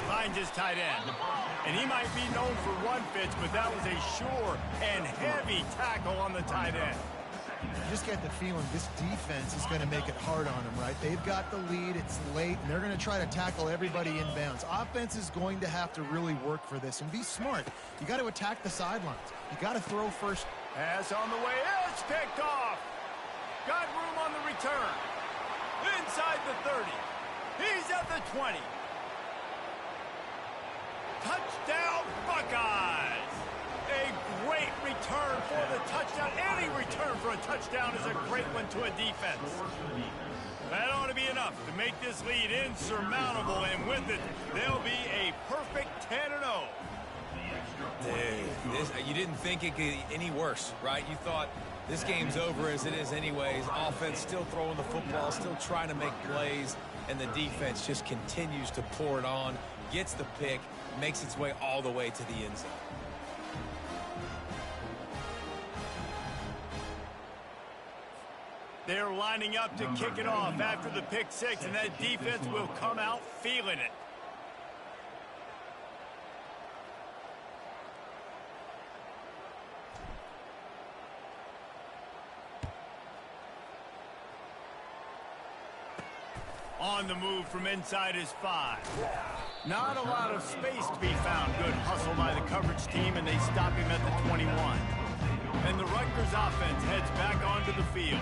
Finds his tight end. And he might be known for run fits, but that was a sure and heavy tackle on the tight end. You just get the feeling this defense is going to make it hard on them, right? They've got the lead, it's late, and they're going to try to tackle everybody inbounds. Offense is going to have to really work for this and be smart. You got to attack the sidelines. You got to throw first. Pass on the way, it's picked off. Got room on the return. Inside the 30. He's at the 20. Touchdown, Buckeyes! A great return for the touchdown. Any return for a touchdown is a great one to a defense. That ought to be enough to make this lead insurmountable, and with it, they'll be a perfect 10-0. You didn't think it could get any worse, right? You thought this game's over as it is anyways. Offense still throwing the football, still trying to make plays, and the defense just continues to pour it on, gets the pick, makes its way all the way to the end zone. They're lining up to kick it off after the pick six, and that defense will come out feeling it. On the move from inside his 5. Not a lot of space to be found. Good hustle by the coverage team, and they stop him at the 21. And the Rutgers offense heads back onto the field.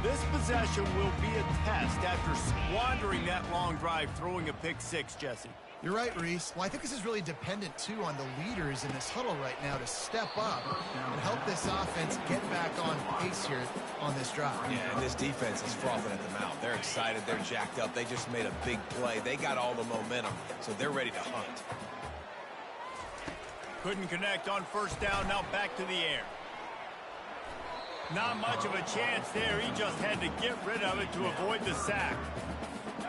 This possession will be a test after squandering that long drive, throwing a pick six, Jesse. You're right, Reese. Well, I think this is really dependent, too, on the leaders in this huddle right now to step up and help this offense get back on pace here on this drive. Yeah, and this defense is frothing at the mouth. They're excited. They're jacked up. They just made a big play. They got all the momentum, so they're ready to hunt. Couldn't connect on first down. Now back to the air. Not much of a chance there. He just had to get rid of it to avoid the sack.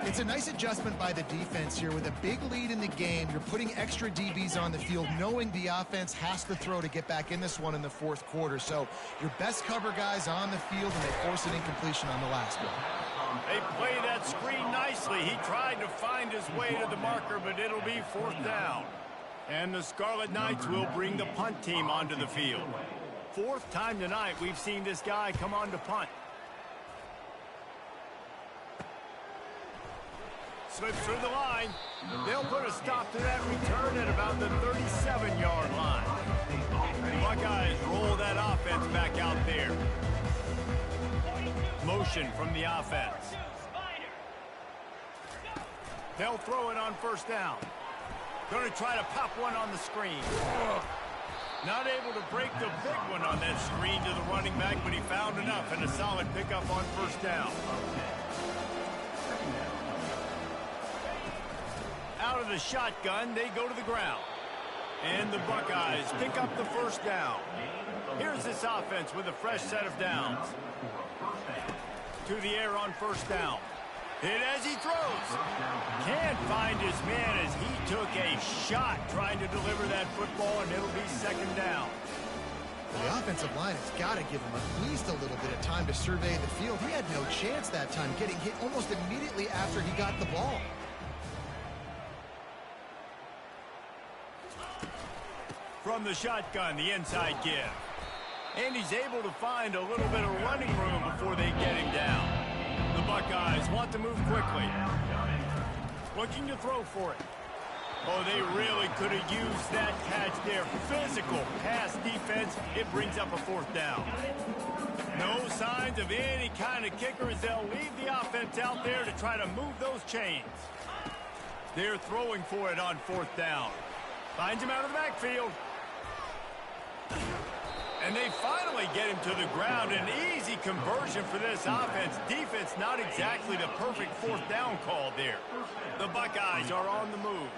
It's a nice adjustment by the defense here. With a big lead in the game, you're putting extra DBs on the field, knowing the offense has to throw to get back in this one in the fourth quarter. So your best cover guys on the field, and they force an incompletion on the last one. They play that screen nicely. He tried to find his way to the marker, but it'll be fourth down. And the Scarlet Knights will bring the punt team onto the field. Fourth time tonight we've seen this guy come on to punt. Slips through the line. They'll put a stop to that return at about the 37-yard line. The Buckeyes roll that offense back out there. Motion from the offense. They'll throw it on first down. Going to try to pop one on the screen. Not able to break the big one on that screen to the running back, but he found enough and a solid pickup on first down. Out of the shotgun, they go to the ground. And the Buckeyes pick up the first down. Here's this offense with a fresh set of downs. To the air on first down. Hit as he throws. Can't find his man as he took a shot trying to deliver that football, and it'll be second down. The offensive line has got to give him at least a little bit of time to survey the field. He had no chance that time, getting hit almost immediately after he got the ball. From the shotgun, the inside give. And he's able to find a little bit of running room before they get him down. The Buckeyes want to move quickly. Looking to throw for it. Oh, they really could have used that catch there. Physical pass defense. It brings up a fourth down. No signs of any kind of kickers. They'll leave the offense out there to try to move those chains. They're throwing for it on fourth down. Finds him out of the backfield. And they finally get him to the ground. An easy conversion for this offense. Defense not exactly the perfect fourth down call there. The Buckeyes are on the move.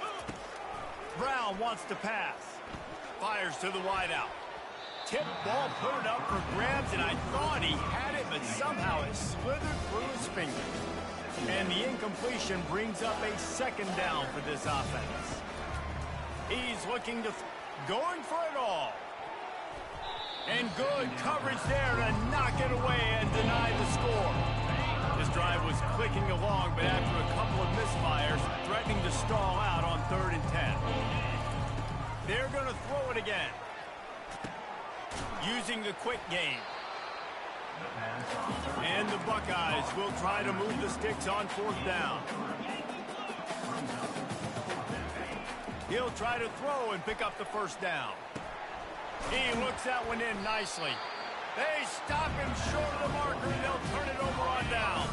Brown wants to pass. Fires to the wideout. Tip ball, put it up for grabs, and I thought he had it, but somehow it slithered through his fingers. And the incompletion brings up a second down for this offense. He's looking to going for it all. And good coverage there to knock it away and deny the score. This drive was clicking along, but after a couple of misfires, threatening to stall out on 3rd and 10. They're going to throw it again. Using the quick game. And the Buckeyes will try to move the sticks on fourth down. He'll try to throw and pick up the first down. He looks that one in nicely. They stop him short of the marker, and they'll turn it over on down.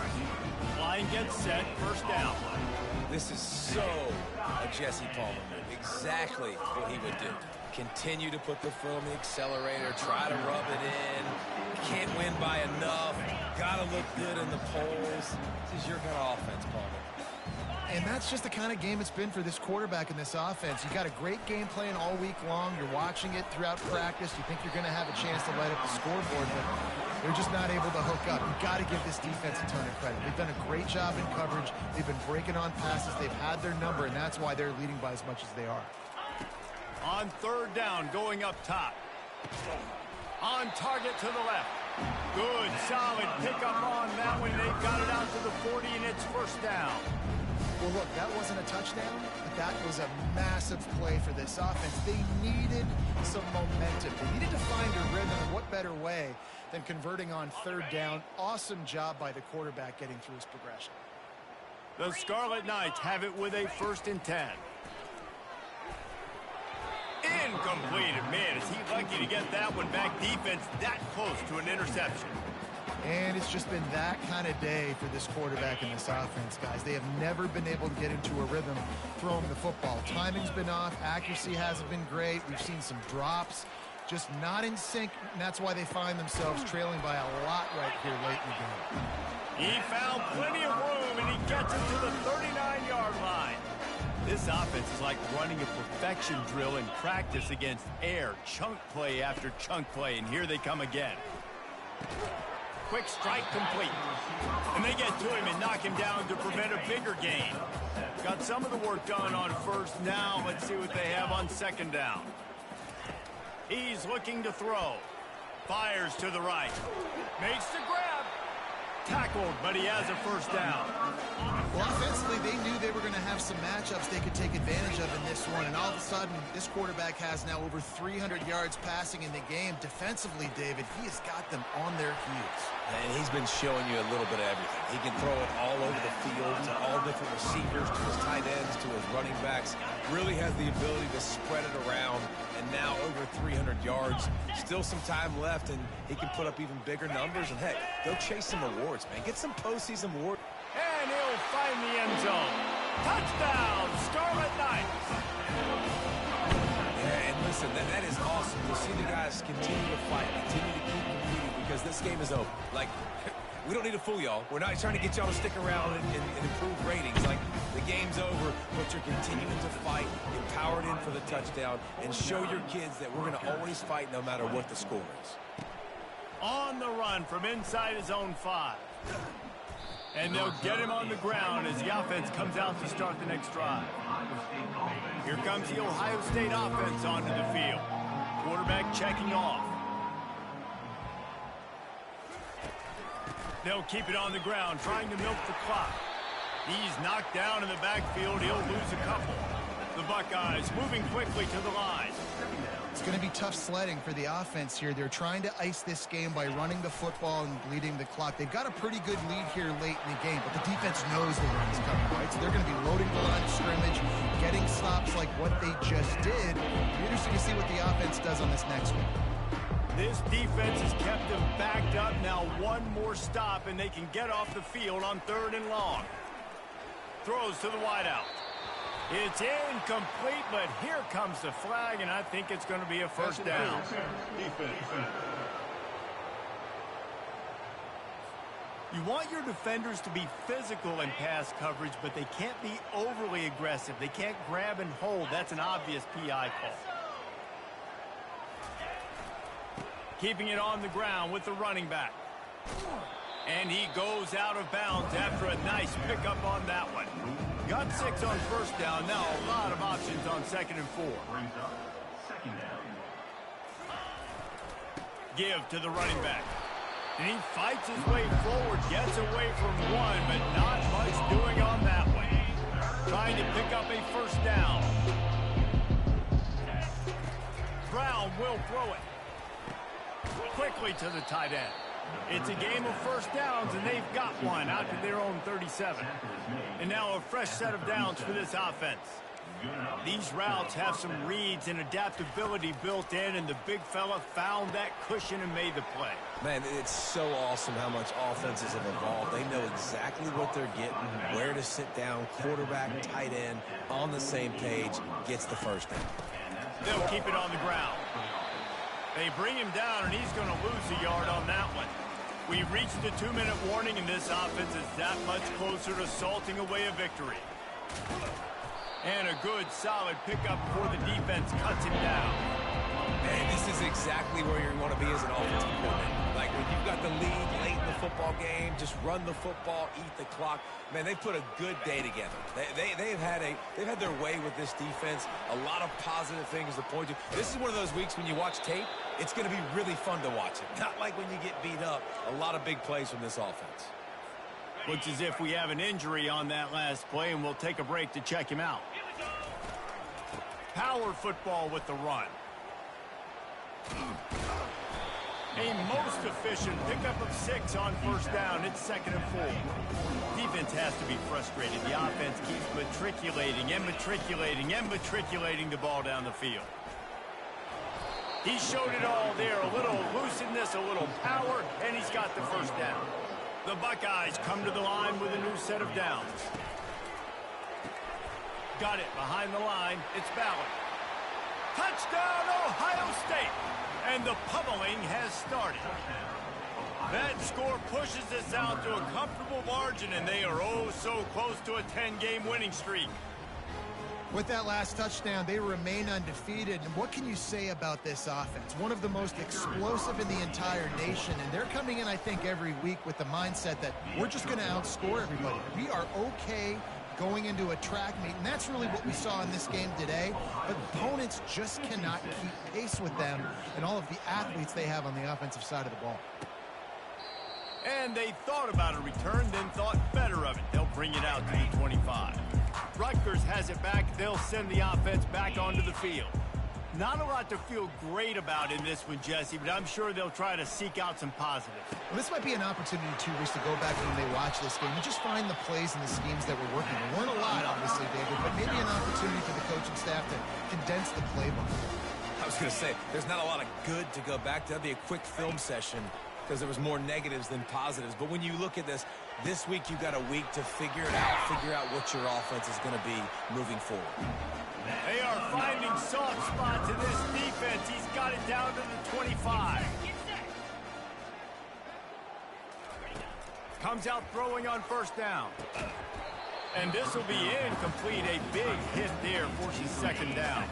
Line gets set, first down. This is so a Jesse Palmer move. Exactly what he would do. Continue to put the foot on the accelerator, try to rub it in. Can't win by enough. Gotta look good in the polls. This is your kind of offense, Palmer. And that's just the kind of game it's been for this quarterback in this offense. You got a great game plan all week long. You're watching it throughout practice. You think you're going to have a chance to light up the scoreboard, but they're just not able to hook up. You've got to give this defense a ton of credit. They've done a great job in coverage. They've been breaking on passes. They've had their number, and that's why they're leading by as much as they are. On third down, going up top. On target to the left. Good, solid pickup on that one. They've got it out to the 40, and it's first down. Well, look, that wasn't a touchdown, but that was a massive play for this offense. They needed some momentum. They needed to find a rhythm, and what better way than converting on third down. Awesome job by the quarterback getting through his progression. The Scarlet Knights have it with a 1st and 10. Incomplete. Man, is he lucky to get that one back. Defense that close to an interception. And it's just been that kind of day for this quarterback in this offense, guys. They have never been able to get into a rhythm throwing the football. Timing's been off. Accuracy hasn't been great. We've seen some drops. Just not in sync, and that's why they find themselves trailing by a lot right here late in the game. He found plenty of room, and he gets it to the 39-yard line. This offense is like running a perfection drill in practice against air. Chunk play after chunk play, and here they come again. Quick strike complete. And they get to him and knock him down to prevent a bigger gain. Got some of the work done on first. Now let's see what they have on second down. He's looking to throw. Fires to the right. Makes the grab. Tackled, but he has a first down. Well, offensively, they knew they were going to have some matchups they could take advantage of in this one, and all of a sudden, this quarterback has now over 300 yards passing in the game. Defensively, David, he has got them on their heels. And he's been showing you a little bit of everything. He can throw it all over the field to all different receivers, to his tight ends, to his running backs. Really has the ability to spread it around, and now over 300 yards. Still some time left, and he can put up even bigger numbers. And, heck, go chase some awards, man. Get some postseason awards. And he'll find the end zone. Touchdown, Scarlet Knights. Yeah, and listen, that is awesome to see the guys continue to fight, continue to keep competing, because this game is over. Like, we don't need to fool y'all. We're not trying to get y'all to stick around and improve ratings. Like, the game's over, but you're continuing to fight, get powered in for the touchdown, and show your kids that we're going to always fight no matter what the score is. On the run from inside his own 5. And they'll get him on the ground as the offense comes out to start the next drive. Here comes the Ohio State offense onto the field. Quarterback checking off. They'll keep it on the ground, trying to milk the clock. He's knocked down in the backfield. He'll lose a couple. The Buckeyes moving quickly to the line. It's going to be tough sledding for the offense here. They're trying to ice this game by running the football and bleeding the clock. They've got a pretty good lead here late in the game, but the defense knows the run's coming, right? So they're going to be loading the line of scrimmage, getting stops like what they just did. It'll be interesting to see what the offense does on this next one. This defense has kept them backed up. Now one more stop, and they can get off the field on 3rd and long. Throws to the wideout. It's incomplete, but here comes the flag, and I think it's going to be a first down. You want your defenders to be physical in pass coverage, but they can't be overly aggressive. They can't grab and hold. That's an obvious PI call. Keeping it on the ground with the running back. And he goes out of bounds after a nice pickup on that one. Got 6 on first down. Now a lot of options on 2nd and 4. Give to the running back. And he fights his way forward, gets away from one, but not much doing on that one. Trying to pick up a first down. Brown will throw it. Quickly to the tight end. It's a game of first downs, and they've got one out to their own 37. And now a fresh set of downs for this offense. These routes have some reads and adaptability built in, and the big fella found that cushion and made the play. Man, it's so awesome how much offenses have evolved. They know exactly what they're getting, where to sit down, quarterback, tight end, on the same page, gets the first down. They'll keep it on the ground. They bring him down, and he's going to lose a yard on that one. We've reached the 2-minute warning, and this offense is that much closer to salting away a victory. And a good, solid pickup before the defense cuts him down. Man, this is exactly where you want to be as an offensive coordinator. Like when you've got the lead late in the football game, just run the football, eat the clock. Man, they put a good day together. They've had their way with this defense. A lot of positive things to point to. This is one of those weeks when you watch tape, it's going to be really fun to watch it. Not like when you get beat up. A lot of big plays from this offense. Looks as if we have an injury on that last play, and we'll take a break to check him out. Power football with the run. A most efficient pickup of 6 on first down. It's 2nd and 4. Defense has to be frustrated. The offense keeps matriculating and matriculating and matriculating the ball down the field. He showed it all there. A little elusiveness, a little power, and he's got the first down. The Buckeyes come to the line with a new set of downs. Got it behind the line. It's Ballard. Touchdown, Ohio State. And the pummeling has started. That score pushes us out to a comfortable margin, and they are oh so close to a 10-game winning streak. With that last touchdown, they remain undefeated. And what can you say about this offense? One of the most explosive in the entire nation. And they're coming in, I think, every week with the mindset that we're just going to outscore everybody. We are okay going into a track meet, and that's really what we saw in this game today. But opponents just cannot keep pace with them and all of the athletes they have on the offensive side of the ball. And they thought about a return, then thought better of it. They'll bring it out to the 25. Rutgers has it back. They'll send the offense back onto the field. Not a lot to feel great about in this one, Jesse, but I'm sure they'll try to seek out some positives. Well, this might be an opportunity, too, Reese, to go back when they watch this game and just find the plays and the schemes that were working. There weren't a lot, obviously, David, but maybe an opportunity for the coaching staff to condense the playbook. I was going to say, there's not a lot of good to go back to. That'd be a quick film session because there was more negatives than positives. But when you look at this week you've got a week to figure out what your offense is going to be moving forward. They are finding soft spots in this defense. He's got it down to the 25. Comes out throwing on first down. And this will be incomplete. A big hit there forces 2nd down.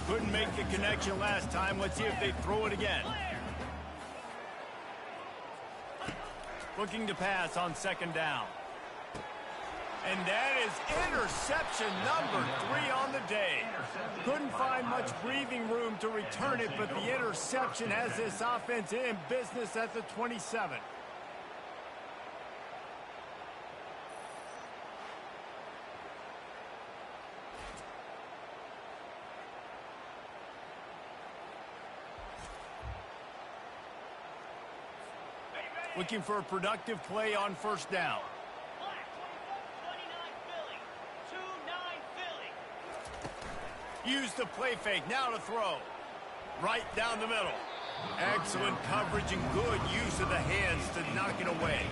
Couldn't make the connection last time. Let's see if they throw it again. Looking to pass on 2nd down. And that is interception number 3 on the day. Couldn't find much breathing room to return it, but the interception has this offense in business at the 27. Looking for a productive play on first down. Use the play fake, now to throw. Right down the middle. Excellent coverage and good use of the hands to knock it away.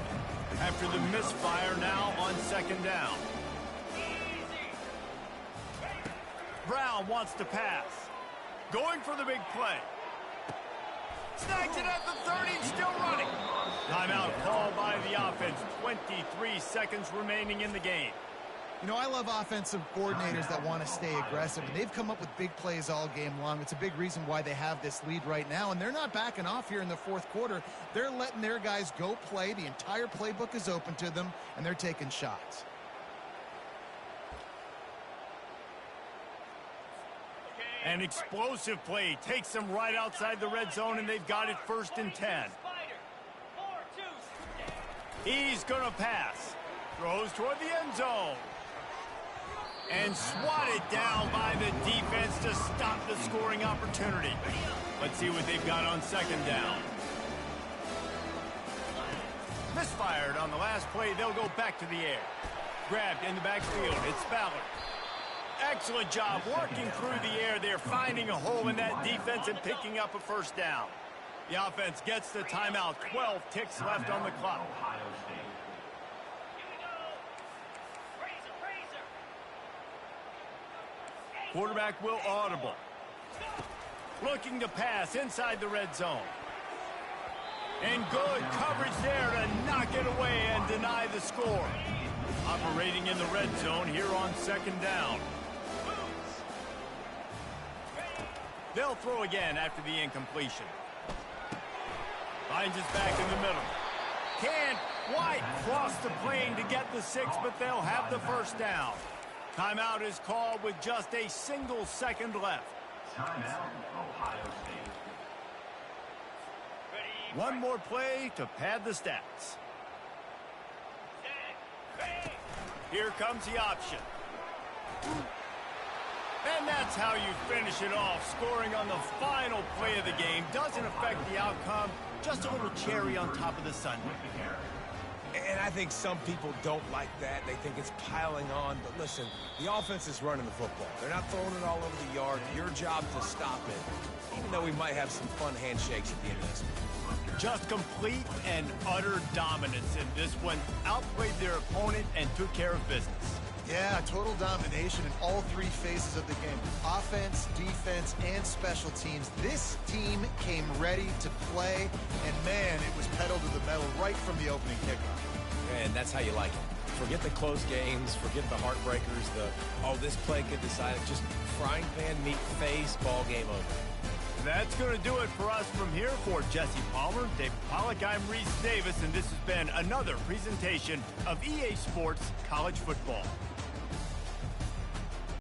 After the misfire, now on 2nd down. Brown wants to pass. Going for the big play. Snags it at the 30, still running. Timeout called by the offense. 23 seconds remaining in the game. You know, I love offensive coordinators that want to stay aggressive, and they've come up with big plays all game long. It's a big reason why they have this lead right now, and they're not backing off here in the 4th quarter. They're letting their guys go play. The entire playbook is open to them, and they're taking shots. An explosive play takes them right outside the red zone, and they've got it 1st and 10. He's going to pass. Throws toward the end zone. And swatted down by the defense to stop the scoring opportunity. Let's see what they've got on 2nd down. Misfired on the last play. They'll go back to the air. Grabbed in the backfield. It's Ballard. Excellent job working through the air. They're finding a hole in that defense and picking up a first down. The offense gets the timeout. 12 ticks left on the clock. Quarterback will audible. Looking to pass inside the red zone. And good coverage there to knock it away and deny the score. Operating in the red zone here on second down. They'll throw again after the incompletion. Finds his back in the middle. Can't quite cross the plane to get the 6, but they'll have the first down. Timeout is called with just a single second left. Timeout, Ohio State. One more play to pad the stats. Here comes the option. And that's how you finish it off. Scoring on the final play of the game doesn't affect the outcome. Just a little cherry on top of the sundae. And I think some people don't like that. They think it's piling on. But listen, the offense is running the football. They're not throwing it all over the yard. Your job to stop it, even though we might have some fun handshakes at the end of this. Just complete and utter dominance in this one. Outplayed their opponent and took care of business. Yeah, total domination in all three phases of the game. Offense, defense, and special teams. This team came ready to play, and man, it was pedal to the metal right from the opening kickoff. And that's how you like it. Forget the close games, forget the heartbreakers, this play could decide it. Just frying pan meet face, ball game over. That's going to do it for us from here. For Jesse Palmer, David Pollack, I'm Reese Davis, and this has been another presentation of EA Sports College Football.